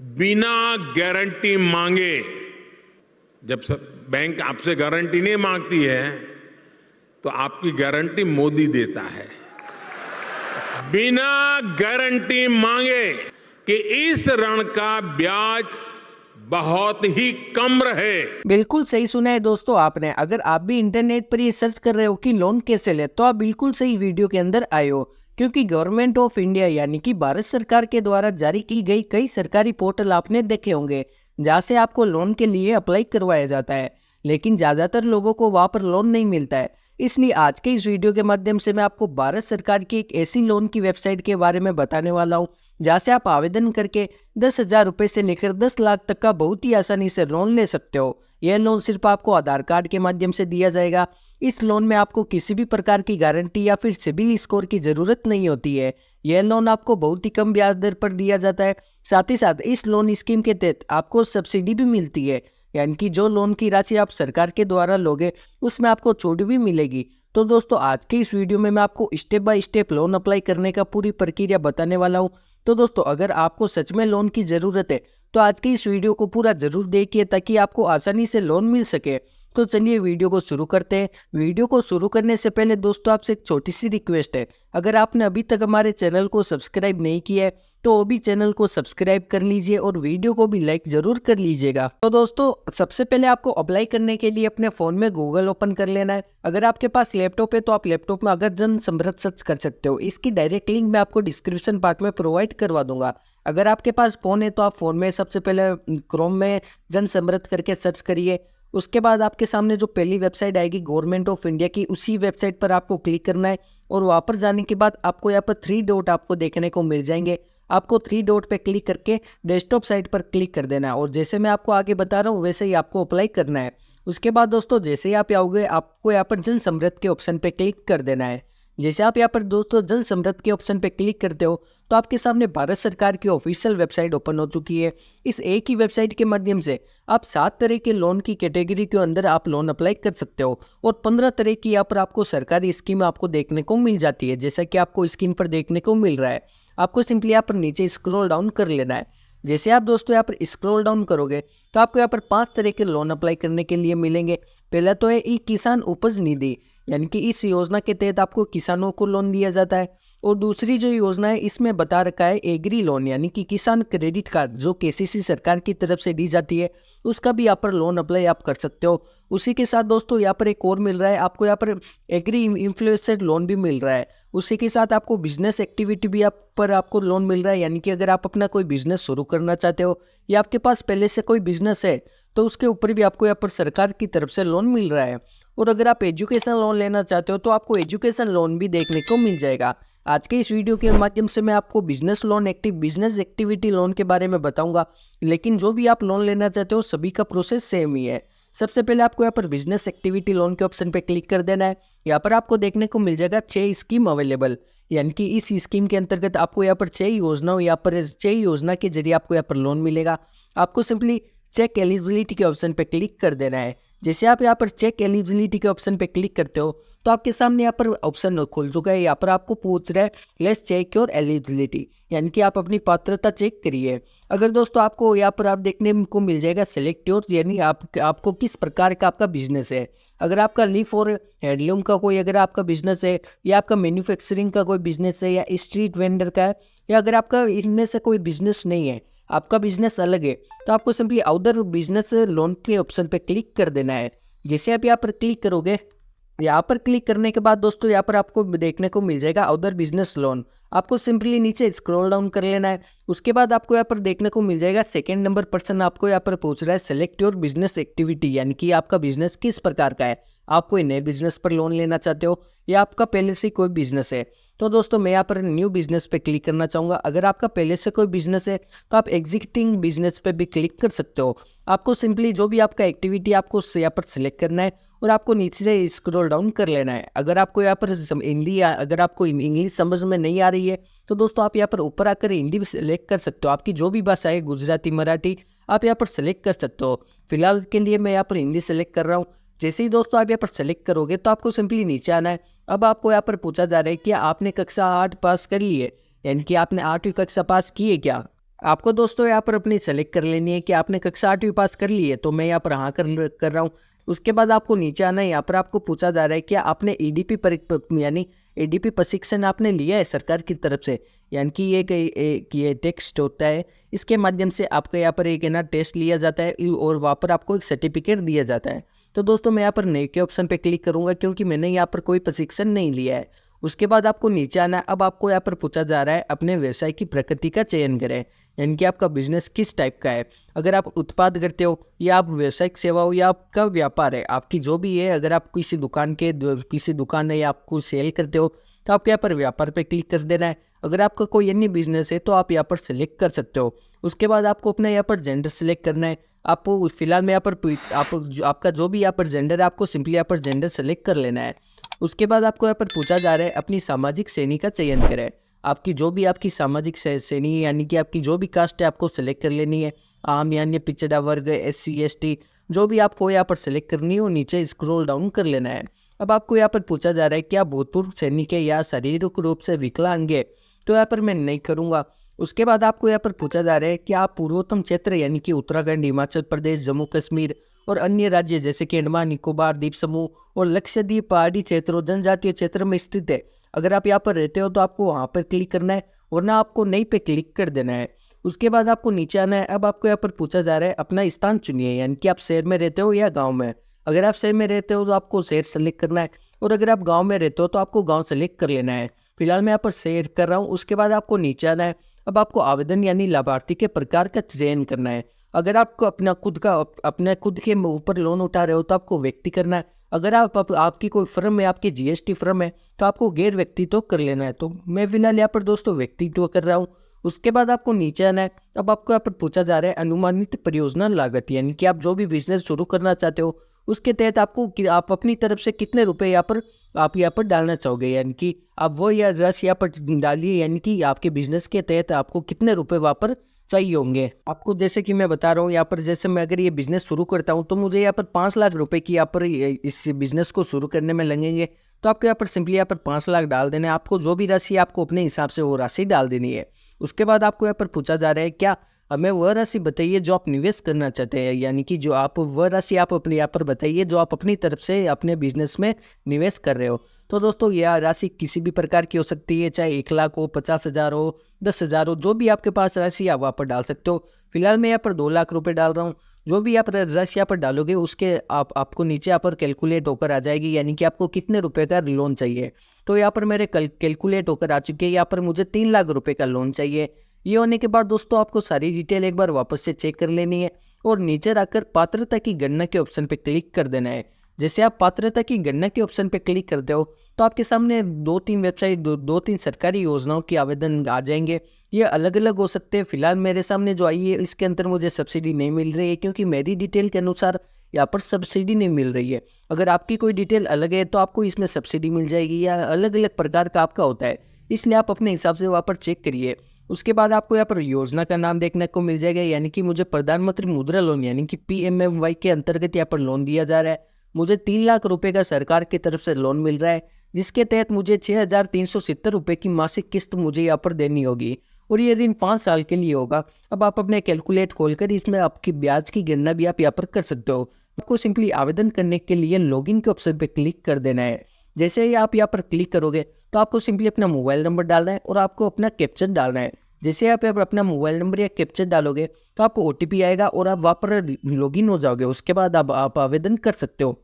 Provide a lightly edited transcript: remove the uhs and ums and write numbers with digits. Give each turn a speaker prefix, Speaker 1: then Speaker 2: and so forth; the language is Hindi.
Speaker 1: बिना गारंटी मांगे, जब बैंक आपसे गारंटी नहीं मांगती है तो आपकी गारंटी मोदी देता है। बिना गारंटी मांगे कि इस ऋण का ब्याज बहुत ही कम रहे।
Speaker 2: बिल्कुल सही सुना है दोस्तों आपने। अगर आप भी इंटरनेट पर ये सर्च कर रहे हो कि लोन कैसे ले, तो आप बिल्कुल सही वीडियो के अंदर आए हो, क्योंकि गवर्नमेंट ऑफ इंडिया यानी कि भारत सरकार के द्वारा जारी की गई कई सरकारी पोर्टल आपने देखे होंगे, जहाँ से आपको लोन के लिए अप्लाई करवाया जाता है, लेकिन ज्यादातर लोगों को वहाँ पर लोन नहीं मिलता है। इसलिए आज के इस वीडियो के माध्यम से मैं आपको भारत सरकार की एक ऐसी लोन की वेबसाइट के बारे में बताने वाला हूँ, जहाँ से आप आवेदन करके 10,000 रुपये से लेकर 10 लाख तक का बहुत ही आसानी से लोन ले सकते हो। यह लोन सिर्फ आपको आधार कार्ड के माध्यम से दिया जाएगा। इस लोन में आपको किसी भी प्रकार की गारंटी या फिर सिबिल स्कोर की जरूरत नहीं होती है। यह लोन आपको बहुत ही कम ब्याज दर पर दिया जाता है। साथ ही साथ इस लोन स्कीम के तहत आपको सब्सिडी भी मिलती है, यानी कि जो लोन की राशि आप सरकार के द्वारा लोगे उसमें आपको छूट भी मिलेगी। तो दोस्तों आज के इस वीडियो में मैं आपको step by step loan apply करने का पूरी प्रक्रिया बताने वाला हूं। तो दोस्तों अगर आपको सच में लोन की ज़रूरत है तो आज की इस वीडियो को पूरा जरूर देखिए, ताकि आपको आसानी से लोन मिल सके। तो चलिए वीडियो को शुरू करते हैं। वीडियो को शुरू करने से पहले दोस्तों आपसे एक छोटी सी रिक्वेस्ट है, अगर आपने अभी तक हमारे चैनल को सब्सक्राइब नहीं किया है तो वो भी चैनल को सब्सक्राइब कर लीजिए और वीडियो को भी लाइक जरूर कर लीजिएगा। तो दोस्तों सबसे पहले आपको अप्लाई करने के लिए अपने फ़ोन में गूगल ओपन कर लेना है। अगर आपके पास लैपटॉप है तो आप लैपटॉप में अगर जन समृद्ध सर्च कर सकते हो। इसकी डायरेक्ट लिंक मैं आपको डिस्क्रिप्शन पार्ट में प्रोवाइड करवा दूंगा। अगर आपके पास फ़ोन है तो आप फ़ोन में सबसे पहले क्रोम में जन समृद्ध करके सर्च करिए। उसके बाद आपके सामने जो पहली वेबसाइट आएगी गवर्नमेंट ऑफ इंडिया की, उसी वेबसाइट पर आपको क्लिक करना है और वहाँ पर जाने के बाद आपको यहाँ पर 3 डॉट आपको देखने को मिल जाएंगे। आपको 3 डॉट पे क्लिक करके डेस्कटॉप साइट पर क्लिक कर देना है और जैसे मैं आपको आगे बता रहा हूँ वैसे ही आपको अप्लाई करना है। उसके बाद दोस्तों जैसे ही आप आओगे आपको यहाँ पर जन समृद्ध के ऑप्शन पे क्लिक कर देना है। जैसे आप यहाँ पर दोस्तों जन समृद्ध के ऑप्शन पे क्लिक करते हो तो आपके सामने भारत सरकार की ऑफिशियल वेबसाइट ओपन हो चुकी है। इस एक ही वेबसाइट के माध्यम से आप 7 तरह के लोन की कैटेगरी के अंदर आप लोन अप्लाई कर सकते हो और 15 तरह की यहाँ पर आपको सरकारी स्कीम आपको देखने को मिल जाती है, जैसा कि आपको स्क्रीन पर देखने को मिल रहा है। आपको सिंपली यहाँ पर नीचे स्क्रॉल डाउन कर लेना है। जैसे आप दोस्तों यहाँ पर स्क्रॉल डाउन करोगे तो आपको यहाँ पर 5 तरह के लोन अप्लाई करने के लिए मिलेंगे। पहला तो है ई किसान उपज निधि, यानी कि इस योजना के तहत आपको किसानों को लोन दिया जाता है। और दूसरी जो योजना है इसमें बता रखा है एग्री लोन, यानी कि किसान क्रेडिट कार्ड जो केसीसी सरकार की तरफ से दी जाती है, उसका भी यहाँ पर लोन अप्लाई आप कर सकते हो। उसी के साथ दोस्तों यहाँ पर एक और मिल रहा है आपको, यहाँ पर एग्री इन्फ्लुएंसर लोन भी मिल रहा है। उसी के साथ आपको बिजनेस एक्टिविटी भी आपको लोन मिल रहा है, यानी कि अगर आप अपना कोई बिजनेस शुरू करना चाहते हो या आपके पास पहले से कोई बिजनेस है तो उसके ऊपर भी आपको यहाँ पर सरकार की तरफ से लोन मिल रहा है। और अगर आप एजुकेशन लोन लेना चाहते हो तो आपको एजुकेशन लोन भी देखने को मिल जाएगा। आज के इस वीडियो के माध्यम से मैं आपको बिजनेस एक्टिविटी लोन के बारे में बताऊंगा, लेकिन जो भी आप लोन लेना चाहते हो सभी का प्रोसेस सेम ही है। सबसे पहले आपको यहाँ पर बिजनेस एक्टिविटी लोन के ऑप्शन पे क्लिक कर देना है। यहाँ पर आपको देखने को मिल जाएगा 6 स्कीम अवेलेबल, यानी कि इस स्कीम के अंतर्गत आपको यहाँ पर 6 योजना के जरिए आपको यहाँ पर लोन मिलेगा। आपको सिंपली चेक एलिजिबिलिटी के ऑप्शन पे क्लिक कर देना है। जैसे आप यहाँ पर चेक एलिजिबिलिटी के ऑप्शन पे क्लिक करते हो तो आपके सामने यहाँ पर ऑप्शन खुल चुका है। यहाँ पर आपको पूछ रहा है लेट्स चेक योर एलिजिबिलिटी, यानी कि आप अपनी पात्रता चेक करिए। अगर दोस्तों आपको यहाँ पर आप देखने को मिल जाएगा सेलेक्ट योर, यानी आपको किस प्रकार का आपका बिजनेस है। अगर आपका लीफ और हैंडलूम का कोई अगर आपका बिजनेस है, या आपका मैन्युफैक्चरिंग का कोई बिजनेस है, या स्ट्रीट वेंडर का है, या अगर आपका इनमें से कोई बिजनेस नहीं है, आपका बिजनेस अलग है, तो आपको सिंपली अदर बिजनेस लोन के ऑप्शन पे क्लिक कर देना है। जैसे आप यहाँ पर क्लिक करोगे, यहाँ पर क्लिक करने के बाद दोस्तों यहाँ पर आपको देखने को मिल जाएगा अदर बिजनेस लोन। आपको सिंपली नीचे स्क्रॉल डाउन कर लेना है। उसके बाद आपको यहाँ पर देखने को मिल जाएगा सेकंड नंबर पर्सन आपको यहाँ पर पूछ रहा है सेलेक्ट योर बिजनेस एक्टिविटी, यानी कि आपका बिजनेस किस प्रकार का है। आप कोई नए बिजनेस पर लोन लेना चाहते हो या आपका पहले से कोई बिजनेस है। तो दोस्तों मैं यहाँ पर न्यू बिजनेस पे क्लिक करना चाहूँगा। अगर आपका पहले से कोई बिजनेस है तो आप एग्जिस्टिंग बिजनेस पे भी क्लिक कर सकते हो। आपको सिंपली जो भी आपका एक्टिविटी आपको यहाँ पर सिलेक्ट करना है और आपको नीचे स्क्रॉल डाउन कर लेना है। अगर आपको यहाँ पर हिंदी अगर आपको इंग्लिश समझ में नहीं आ रही है तो दोस्तों आप यहाँ पर ऊपर आकर हिंदी भी सिलेक्ट कर सकते हो। आपकी जो भी भाषा है गुजराती, मराठी, आप यहाँ पर सेलेक्ट कर सकते हो। फिलहाल के लिए मैं यहाँ पर हिंदी सेलेक्ट कर रहा हूँ। जैसे ही दोस्तों आप यहाँ पर सेलेक्ट करोगे तो आपको सिंपली नीचे आना है। अब आपको यहाँ पर पूछा जा रहा है कि आपने कक्षा 8 पास कर ली है, यानी कि आपने 8वीं कक्षा पास की है क्या। आपको दोस्तों यहाँ पर अपनी सेलेक्ट कर लेनी है कि आपने कक्षा 8वीं पास कर ली है, तो मैं यहाँ पर हाँ कर रहा हूँ। उसके बाद आपको नीचे आना है। यहाँ पर आपको पूछा जा रहा है कि आपने ईडीपी यानी ईडीपी प्रशिक्षण आपने लिया है सरकार की तरफ से, यानी कि ये टेक्स्ट होता है, इसके माध्यम से आपका यहाँ पर एक है ना टेस्ट लिया जाता है और वहाँ पर आपको एक सर्टिफिकेट दिया जाता है। तो दोस्तों मैं यहाँ पर नए के ऑप्शन पे क्लिक करूँगा क्योंकि मैंने यहाँ पर कोई प्रशिक्षण नहीं लिया है। उसके बाद आपको नीचे आना है। अब आपको यहाँ पर पूछा जा रहा है अपने व्यवसाय की प्रकृति का चयन करें, यानी कि आपका बिजनेस किस टाइप का है। अगर आप उत्पाद करते हो या आप व्यावसायिक सेवा हो या आपका व्यापार है, आपकी जो भी है, अगर आप किसी दुकान है या आप कुछ सेल करते हो तो आपको यहाँ पर व्यापार पे क्लिक कर देना है। अगर आपका कोई अन्य बिजनेस है तो आप यहाँ पर सेलेक्ट कर सकते हो। उसके बाद आपको अपना यहाँ पर जेंडर सेलेक्ट करना है। आपको फिलहाल में यहाँ पर आपका जो भी यहाँ पर जेंडर है, आपको सिंपली यहाँ पर जेंडर सेलेक्ट कर लेना है। उसके बाद आपको यहाँ पर पूछा जा रहा है अपनी सामाजिक श्रेणी का चयन करें। आपकी जो भी आपकी सामाजिक श्रेणी यानी कि आपकी जो भी कास्ट है आपको सेलेक्ट कर लेनी है। आम यानी पिछड़ा वर्ग, SC ST जो भी आपको यहाँ पर सेलेक्ट करनी है वो नीचे स्क्रॉल डाउन कर लेना है। अब आपको यहाँ पर पूछा जा रहा है कि आप भूतपूर्व सैनिक है या शारीरिक रूप से विकलांग है, तो यहाँ पर मैं नहीं करूँगा। उसके बाद आपको यहाँ पर पूछा जा रहा है कि आप पूर्वोत्तर क्षेत्र यानी कि उत्तराखंड, हिमाचल प्रदेश, जम्मू कश्मीर और अन्य राज्य जैसे कि अंडमान निकोबार द्वीप समूह और लक्षद्वीप पहाड़ी क्षेत्र और जनजातीय क्षेत्र में स्थित है। अगर आप यहाँ पर रहते हो तो आपको वहाँ पर क्लिक करना है, वरना आपको नहीं पे क्लिक कर देना है। उसके बाद आपको नीचे आना है। अब आपको यहाँ पर पूछा जा रहा है अपना स्थान चुनिए, यानी कि आप शहर में रहते हो या गाँव में। अगर आप शहर में रहते हो तो आपको शहर सेलेक्ट करना है, और अगर आप गाँव में रहते हो तो आपको गाँव सेलेक्ट कर लेना है। फिलहाल मैं यहाँ पर शेयर कर रहा हूँ। उसके बाद आपको नीचे आना है। अब आपको आवेदन यानी लाभार्थी के प्रकार का चयन करना है। अगर आपको अपने खुद के ऊपर लोन उठा रहे हो तो आपको व्यक्ति करना है। अगर आपकी कोई फर्म है, आपकी GST फर्म है, तो आपको गैर व्यक्तित्व कर लेना है। तो मैं फिलहाल यहाँ पर दोस्तों व्यक्तित्व कर रहा हूँ। उसके बाद आपको नीचे आना है। अब आपको यहाँ पर पूछा जा रहा है अनुमानित परियोजना लागत, यानी कि आप जो भी बिजनेस शुरू करना चाहते हो उसके तहत आप अपनी तरफ से कितने रुपए आप यहाँ पर डालना चाहोगे, यानी कि आप वो या रस यहाँ पर डालिए, यानी कि आपके बिजनेस के तहत आपको कितने रुपए वहाँ पर चाहिए होंगे। आपको जैसे कि मैं बता रहा हूँ, यहाँ पर जैसे मैं अगर ये बिजनेस शुरू करता हूँ तो मुझे यहाँ पर 5 लाख रुपए की यहाँ पर इस बिजनेस को शुरू करने में लगेंगे। तो आपको यहाँ पर सिंपली यहाँ पर 5 लाख डाल देना है। आपको जो भी राशि आपको अपने हिसाब से वो राशि डाल देनी है। उसके बाद आपको यहाँ पर पूछा जा रहा है क्या हमें वह राशि बताइए जो आप निवेश करना चाहते हैं, यानी कि जो आप वह राशि आप अपने यहाँ पर बताइए जो आप अपनी तरफ से अपने बिजनेस में निवेश कर रहे हो। तो दोस्तों यह राशि किसी भी प्रकार की हो सकती है, चाहे 1 लाख हो, 50,000 हो, 10,000 हो, जो भी आपके पास राशि आप वहाँ पर डाल सकते हो। फिलहाल मैं यहाँ पर 2 लाख रुपए डाल रहा हूँ। जो भी आप राशि यहाँ पर डालोगे उसके आपको नीचे यहाँ पर कैलकुलेट होकर आ जाएगी, यानी कि आपको कितने रुपए का लोन चाहिए। तो यहाँ पर मेरे कैलकुलेट होकर आ चुके हैं। यहाँ पर मुझे 3 लाख रुपए का लोन चाहिए। ये होने के बाद दोस्तों आपको सारी डिटेल एक बार वापस से चेक कर लेनी है और नीचे रखकर पात्रता की गणना के ऑप्शन पे क्लिक कर देना है। जैसे आप पात्रता की गणना के ऑप्शन पे क्लिक करते हो तो आपके सामने 2-3 वेबसाइट, 2-3 सरकारी योजनाओं के आवेदन आ जाएंगे। ये अलग अलग हो सकते हैं। फिलहाल मेरे सामने जो आई है इसके अंदर मुझे सब्सिडी नहीं मिल रही है, क्योंकि मेरी डिटेल के अनुसार यहाँ पर सब्सिडी नहीं मिल रही है। अगर आपकी कोई डिटेल अलग है तो आपको इसमें सब्सिडी मिल जाएगी, या अलग अलग प्रकार का आपका होता है, इसलिए आप अपने हिसाब से वहाँ पर चेक करिए। उसके बाद आपको यहाँ पर योजना का नाम देखने को मिल जाएगा, यानी कि मुझे प्रधानमंत्री मुद्रा लोन यानी कि PMMY के अंतर्गत यहाँ पर लोन दिया जा रहा है। मुझे 3 लाख रुपए का सरकार की तरफ से लोन मिल रहा है, जिसके तहत मुझे 6,370 रुपये की मासिक किस्त मुझे यहाँ पर देनी होगी, और ये ऋण 5 साल के लिए होगा। अब आप अपने कैलकुलेट खोलकर इसमें आपकी ब्याज की गणना भी आप यहाँ पर कर सकते हो। आपको सिंपली आवेदन करने के लिए लॉगिन के ऑप्शन पर क्लिक कर देना है। जैसे ही आप यहाँ पर क्लिक करोगे तो आपको सिंपली अपना मोबाइल नंबर डालना है और आपको अपना कैप्चर डालना है। जैसे आप अपना मोबाइल नंबर या कैप्चर डालोगे तो आपको OTP आएगा और आप वहाँ पर लॉगिन हो जाओगे। उसके बाद आप आवेदन कर सकते हो।